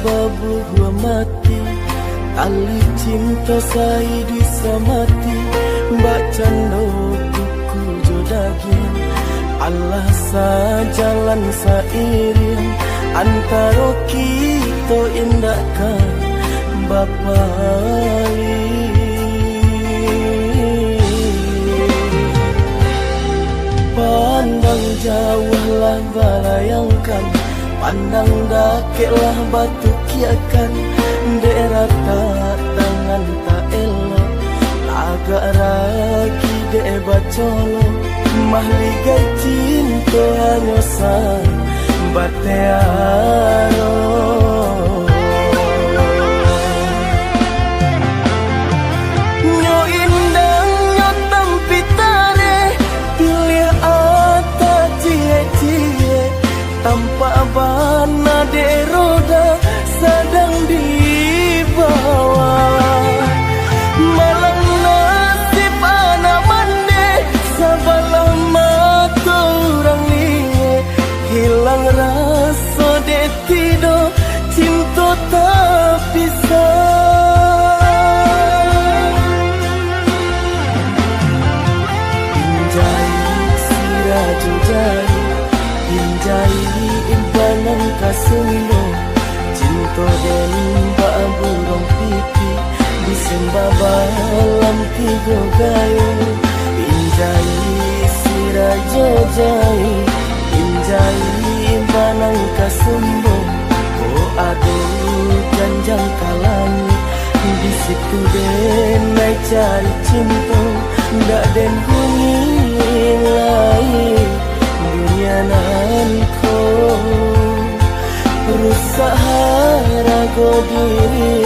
babu gua mati, tali cinta saya bisa mati. Mbak Cando tuku jodagin, Allah sajalan sairing antara kita indahkan Bapak. Pandang jauh lah balayangkan, pandang dakeklah batu kiakan. Daerah tak tangan tak elok, agak ragi dek bacolo. Mahligai cinta hanya sang batearo. Nyo indang nyo tampitare, pilih ata cie-cie tanpa bana de roda sedang dibawa. Malang nasib anak mande, sabalah mata orang liye. Hilang rasa de tido, cinta tak bisa. Pinjai siraju jari, pinjai imbanan kasumbo. Cinta dan mbak burung pipi, disembah balam tiga gayo. Pinjai sirajo jai, pinjai imbanan kasumbo. Oh aduh janjang kalami, di situ den naik cari cinta. Ndak den huni lain dunia nanko, rusak harago diri.